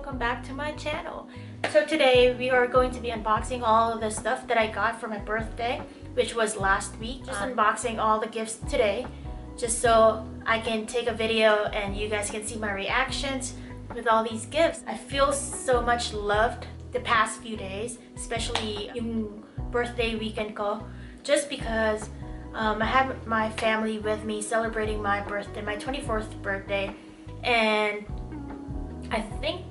welcome back to my channel. So today we are going to be unboxing all of the stuff that I got for my birthday, which was last week. Just unboxing all the gifts today, just so I can take a video and you guys can see my reactions with all these gifts. I feel so much loved the past few days, especially yung birthday weekend ko, just because I have my family with me celebrating my birthday, my 24th birthday, and I think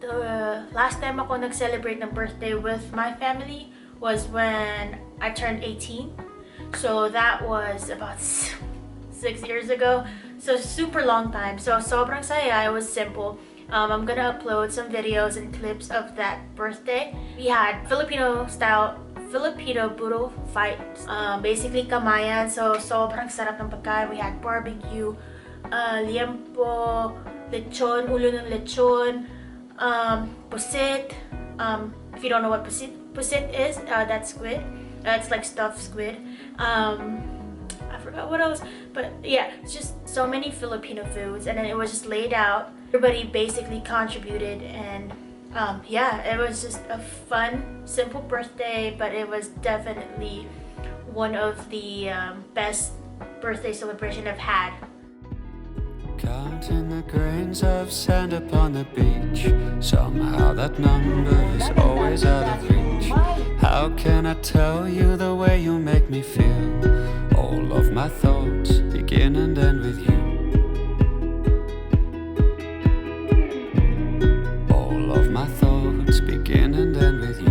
the last time ako nag-celebrate ng birthday with my family was when I turned 18. So that was about 6 years ago. So super long time. So sobrang saya. It was simple. I'm gonna upload some videos and clips of that birthday. We had Filipino Boodle fights. Basically Kamayanan. So sobrang sarap ng pagkain. We had barbecue, liempo, lechon, ulo ng lechon, pusit. If you don't know what pusit is, that's squid. It's like stuffed squid. I forgot what else, but yeah, it's just so many Filipino foods, and then it was just laid out. Everybody basically contributed, and yeah, it was just a fun, simple birthday, but it was definitely one of the best birthday celebration I've had. Counting the grains of sand upon the beach. Somehow that number is always out of reach. How can I tell you the way you make me feel? All of my thoughts begin and end with you. All of my thoughts begin and end with you.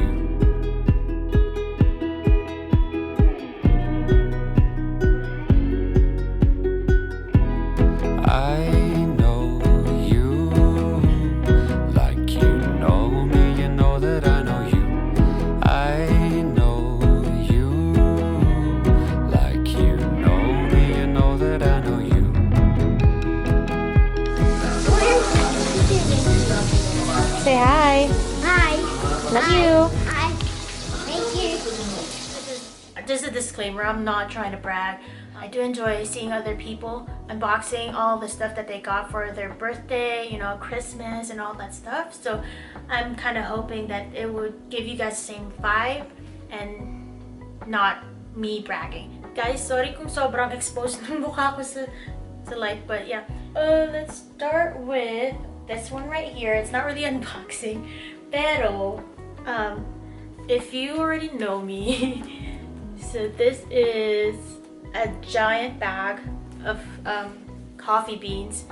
Say hi. Hi. Love you. Hi. Thank you. Just a disclaimer, I'm not trying to brag. I do enjoy seeing other people unboxing all the stuff that they got for their birthday, you know, Christmas and all that stuff. So I'm kind of hoping that it would give you guys the same vibe and not me bragging. Guys, sorry kung sobrang exposed ng mukha ko sa light, but yeah. Let's start with this one right here. It's not really unboxing, pero if you already know me, so this is a giant bag of coffee beans,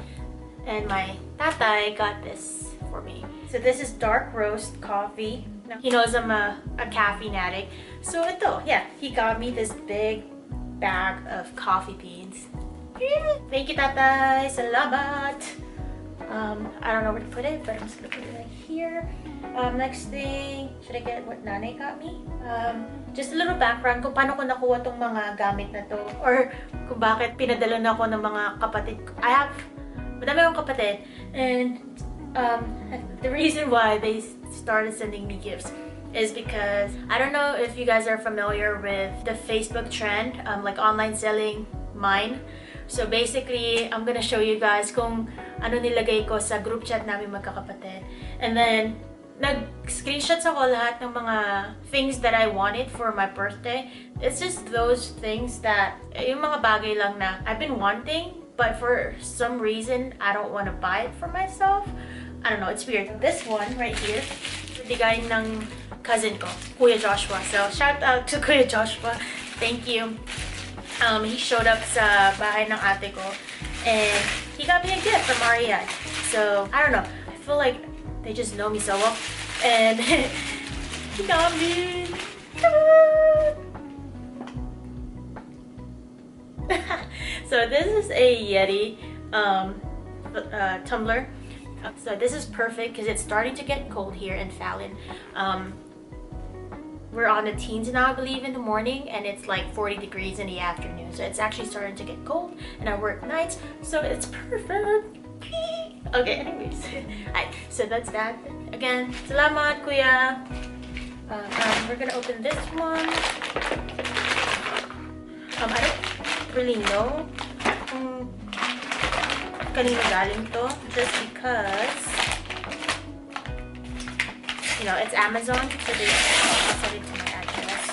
and my tatay got this for me. So this is dark roast coffee. He knows I'm a caffeine addict, so ito, yeah, he got me this big bag of coffee beans. Thank you, tatay. Salamat. I don't know where to put it, but I'm just gonna put it right here. Next thing, should I get what nanay got me? Just a little background kung paano ko nakuha tong mga gamit na to, or kung bakit pinadala na ako ng mga kapatid. Madami akong kapatid, and the reason why they started sending me gifts is because I don't know if you guys are familiar with the Facebook trend, like online selling mine. So basically, I'm gonna show you guys kung ano nilagay ko sa group chat namin magkakapatid. And then, nag-screenshots ako lahat ng mga things that I wanted for my birthday. It's just those things that, yung mga bagay lang na I've been wanting, but for some reason, I don't want to buy it for myself. I don't know, it's weird. This one right here, bigay ng cousin ko, Kuya Joshua. So, shout out to Kuya Joshua. Thank you. He showed up sa bahay ng ate ko, and he got me a gift from Ariad. So, I don't know. I feel like they just know me so well. And he got me. So this is a Yeti tumbler. So this is perfect because it's starting to get cold here in Fallon. We're on the teens now, I believe, in the morning, and it's like 40 degrees in the afternoon. So it's actually starting to get cold, and I work nights, so it's perfect. Okay, anyways. Alright, so that's that. Again, salamat, kuya. We're gonna open this one. I don't really know kung kanino galing to, just because you know, it's Amazon, so they send it to my address.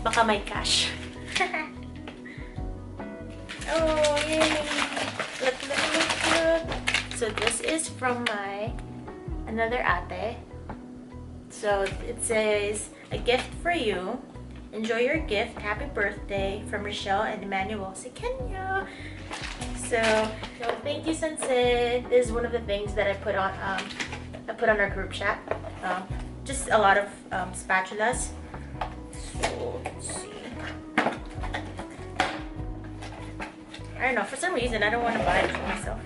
Baka may cash. Oh, yay! Look, look, look, look. So this is from another ate. So it says, a gift for you. Enjoy your gift. Happy birthday from Rochelle and Emmanuel sa Kenya. So thank you, Sensei. This is one of the things that I put on our group chat. Just a lot of spatulas. So let's see. I don't know, for some reason I don't want to buy it for myself.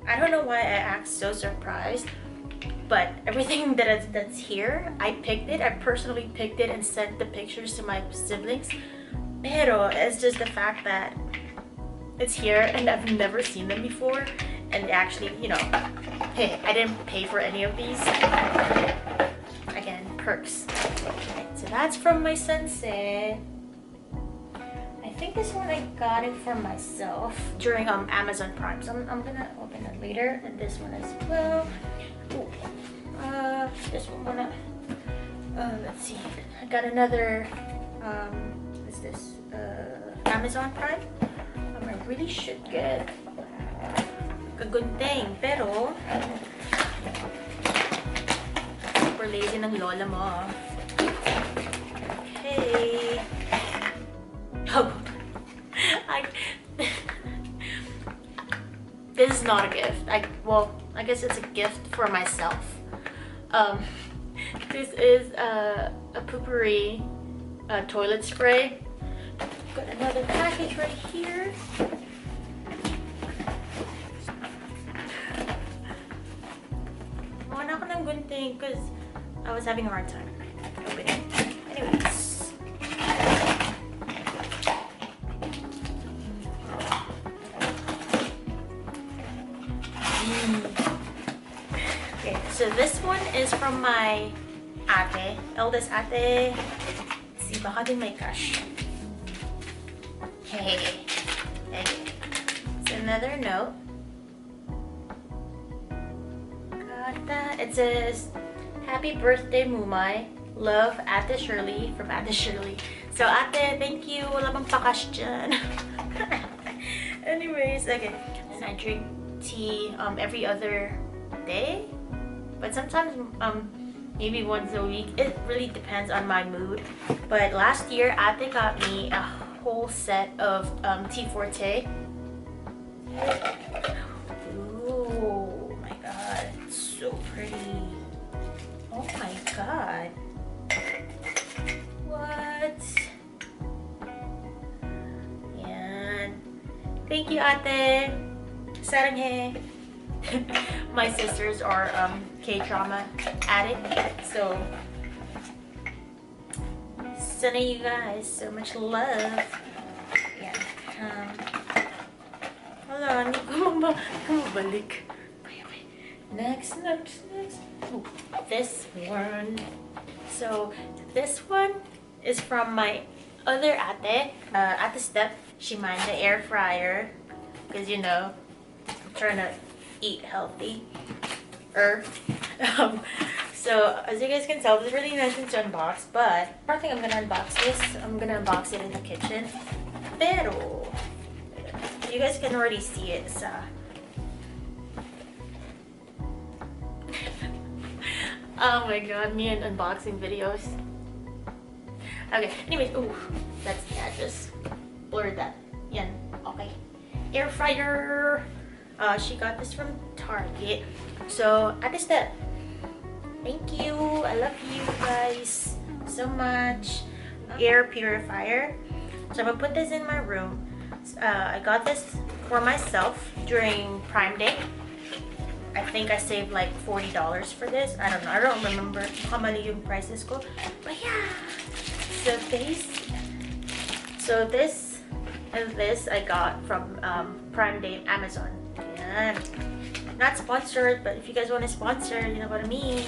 I don't know why I act so surprised, but everything that's here, I picked it. I personally picked it and sent the pictures to my siblings. Pero it's just the fact that it's here and I've never seen them before, and actually, you know, hey, I didn't pay for any of these. Again, perks. Okay, so that's from my sensei. I think this one I got it for myself during Amazon Prime, so I'm gonna open it later, and this one as well. Ooh. This one let's see, I got another what's this, Amazon Prime. I really should get a good thing, pero super lazy ng lola mo. Okay. Oh, this is not a gift. Well, I guess it's a gift for myself. This is a Poopery toilet spray. Got another package right here. Wala ko ng gunting because I was having a hard time opening. Anyways. Okay, so this one is from my ate, eldest ate. Let's see, baka din may cash. Hey. It's another note. Got that. It says, happy birthday, Mumay. Love, Ate Shirley from Ate Shirley. So, ate, thank you. Wala bang pakash dyan. Anyways, okay. And I drink tea every other day. But sometimes, maybe once a week. It really depends on my mood. But last year, ate got me a whole set of tea forte. Ooh, my god, it's so pretty. Oh my god. What? Yan. Thank you, ate. Saranghe. My sisters are K-drama addict, so sending you guys so much love. Yeah. Hold on. Kumabalik. Next. Ooh, this one. So this one is from my other ate. Ate Step. She mined the air fryer because, you know, I'm trying to eat healthy. So as you guys can tell, this is really nice to unbox, but I think I'm gonna unbox this. I'm gonna unbox it in the kitchen. Pero you guys can already see it. So oh my god, me and unboxing videos. Okay, anyways, ooh, that's the address. Blurred that. Yan. Okay. Air fryer. She got this from Target. So Ate Step, thank you. I love you guys so much. Air purifier. So I'm gonna put this in my room. I got this for myself during Prime Day. I think I saved like $40 for this. I don't know. I don't remember how many yung prices ko. But yeah. So this and this I got from Prime Day Amazon. Yan. Not sponsored, but if you guys want to sponsor, you know what I mean.